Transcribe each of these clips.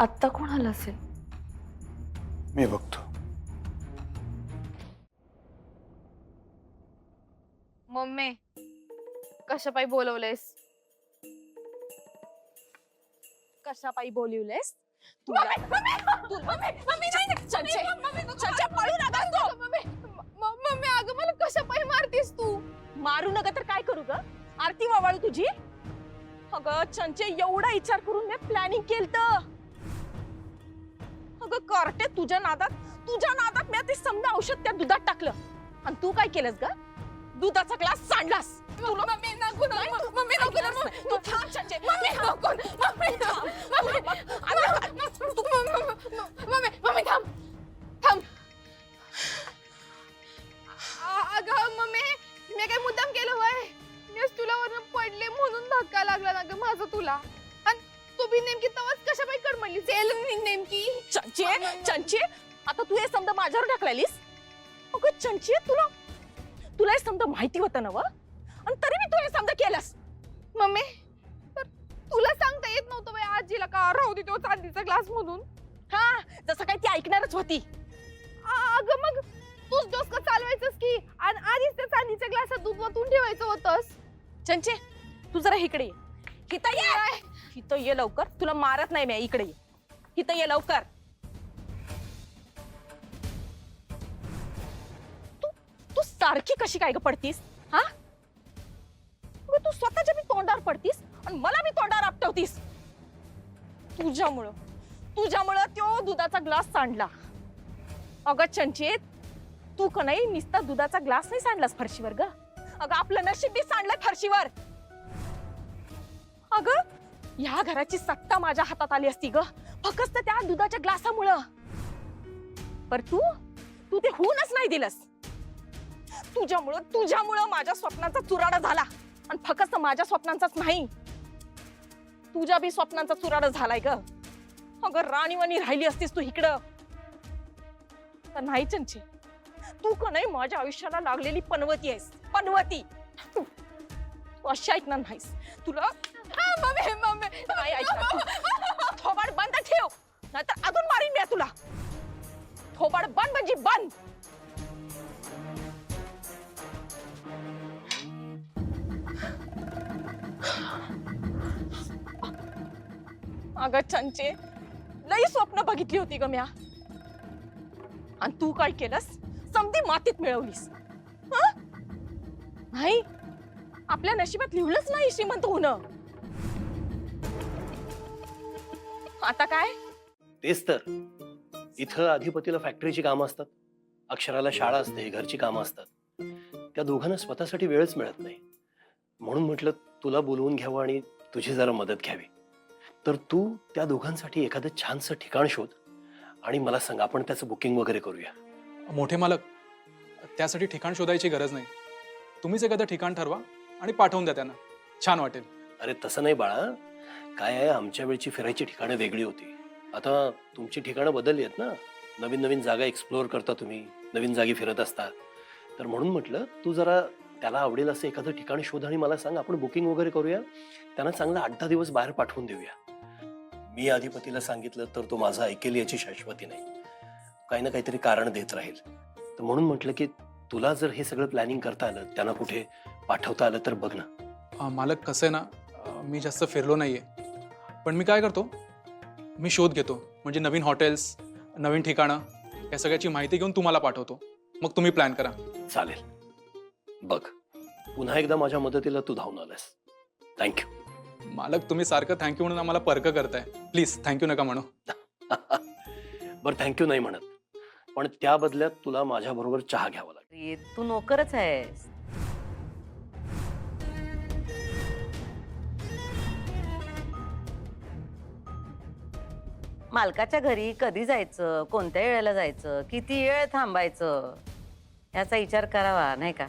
आत्ता कोण आलं असेल? मी बघतो. मम्मी कशापायी बोलवलेस? कशापायी बोलवलेस तुला? मम्मी अगं मला कशापायी मारतीस तू? मारू नका तर काय करू ग? आरती वावाळू तुझी? अगं चंचे, एवढा विचार करून मी प्लॅनिंग केलतं. अगं कार्टे, तुझ्या नादात मी ते समजा औषध त्या दुधात टाकलं आणि तू काय केलंस ग? दुधाचा ग्लास सांडलास. मम्मी नको ना, मम्मी नको ना, तू थांब चंचे. मम्मी नको ना, मम्मी मम्मी थांब थांब. अगं मम्मी मी काय मुद्दाम केलं होय? मीच तुला वरून पडले म्हणून धक्का लागला ना ग माझा तुला. आणि तू बी नेमकी तवाच कशापायी कडमडली सेल नेमकी? चंचे, आता तू हे समजा माझ्यावर ढकलायलीस? अगं चंचे, तुला हे समजा माहिती होतं ना व? आणि तरी मी तू हे समजा केलंस. मम्मी तर तुला सांगता येत नव्हतं बाई आजीला का राहू दे तो चांदीचा ग्लास म्हणून? हा, जसं काही ती ऐकणारच होती. अगं मग तूच डोसकं चालवायचंस की आणि आधीच त्या चांदीच्या ग्लासात दूध वतून ठेवायचं होतंस. चंचे, तू जरा इकडे ये. इथं ये लवकर. तुला मारत नाही मी. इकडे ये. इथं ये लवकर. तू सारखी कशी काय ग पडतीस? हा, तू स्वतःच्या बी तोंडावर पडतीस आणि मला बी तोंडावर आपटवतीस. तुझ्यामुळं तो दुधाचा ग्लास सांडला. अगं चंचे, तू का नाही नुसता दुधाचा ग्लास नाही सांडलास फरशीवर ग. अगं आपलं नशीब बी सांडलंय फरशीवर. अगं ह्या घराची सत्ता माझ्या हातात आली असती ग, फक्त त्या दुधाच्या ग्लासामुळं. पर तू ते होऊनच नाही दिलंस. तुझ्यामुळं माझ्या स्वप्नांचा चुराडा झाला. आणि फक्त माझ्या स्वप्नांचाच नाही, तुझ्या बी स्वप्नांचा चुराडा झालाय ग. अगं राणीवाणी राहिली असतीस तू इकडं. तर नाही चंचे, तू का नाही माझ्या आयुष्याला लागलेली पनवती आहेस. पनवती. तू अशी ऐकणार नाहीस. तुला मम्मी नाही ऐकणार तू. थोबाड बंद ठेव, नाहीतर अजून मारीन मी तुला. थोबाड बंद म्हणजे बंद. अगं चंचे, लई स्वप्न बघितली होती ग म्या. आणि तू काय केलंस? समधी मातीत मिळवलीस. नाही, आपल्या नशिबात लिहिलंच नाही श्रीमंत होणं. आता काय? तेच तर. इथं अधिपतीला फॅक्टरीची कामं असतात, अक्षराला शाळा असते, घरची कामं असतात. त्या दोघांना स्वतःसाठी वेळच मिळत नाही. म्हणून म्हटलं तुला बोलवून घ्यावं आणि तुझी जरा मदत घ्यावी. तर तू त्या दोघांसाठी एखादं छानसं ठिकाण शोध आणि मला सांग, आपण त्याचं बुकिंग वगैरे करूया. मोठे मालक, त्यासाठी ठिकाण शोधायची गरज नाही. तुम्हीच एखादं ठिकाण ठरवा आणि पाठवून द्या त्यांना. छान वाटेल. अरे तसं नाही बाळा, काय आहे, आमच्या वेळची फिरायची ठिकाणं वेगळी होती. आता तुमची ठिकाणं बदलली आहेत ना. नवीन नवीन जागा एक्सप्लोअर करता तुम्ही, नवीन जागी फिरत असता. तर म्हणून म्हटलं तू जरा त्याला आवडेल असं एखादं ठिकाण शोध आणि मला सांग, आपण बुकिंग वगैरे करूया. त्यांना चांगला 8-10 दिवस बाहेर पाठवून देऊया. मी अधिपतीला सांगितलं तर तो माझा ऐकेल याची शाश्वती नाही. काही ना काहीतरी कारण देत राहील. तर म्हणून म्हटलं की तुला जर हे सगळं प्लॅनिंग करता आलं, त्यांना कुठे पाठवता आलं तर बघ ना. मालक कसं आहे ना, मी जास्त फिरलो नाहीये, पण मी काय करतो, मी शोध घेतो. म्हणजे नवीन हॉटेल्स, नवीन ठिकाणं, या सगळ्याची माहिती घेऊन तुम्हाला पाठवतो. मग तुम्ही प्लॅन करा. चालेल. बघ, पुन्हा एकदा माझ्या मदतीला तू धावून आलास. थँक्यू. मालक, तुम्ही सारखं थँक्यू म्हणून आम्हाला परक करताय. प्लीज थँक्यू नका म्हणू. बरं, थँक्यू नाही म्हणत, पण त्या बदल्यात तुला माझ्या बरोबर चहा घ्यावा लागेल. तू नोकरच आहेस. मालकाच्या घरी कधी जायचं, कोणत्या वेळेला जायचं, किती वेळ थांबायचं, याचा विचार करावा, नाही का?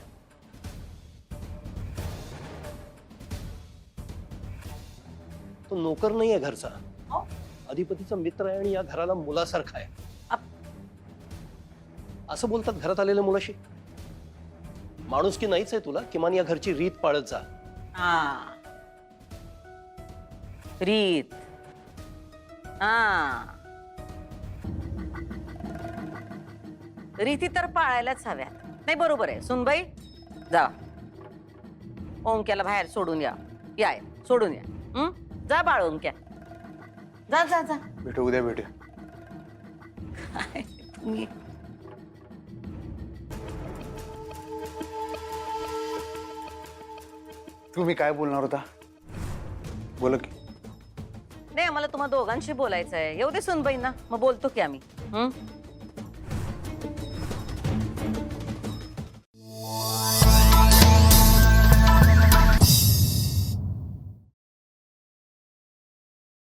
तो नोकर नाहीये घरचा, अधिपतीचा मित्र आहे आणि या घराला मुलासारखा आहे. असं बोलतात घरात आलेल्या मुलाशी. माणूस की नाहीच आहे तुला? किमान या घरची रीत पाळत जा. रीत हा रीती तर पाळायलाच हव्यात. नाही बरोबर आहे सुनबाई. जा ओंक्याला बाहेर सोडून या. या सोडून या. जा बाळ ओंक्या. जा जा जा. भेटू, उद्या भेटूया. काय तुम्ही तुम्ही काय बोलणार होता? बोला की. नाही आम्हाला तुम्हा दोघांशी बोलायचं आहे. येऊ दे सुनबाईंना मग बोलतो की आम्ही.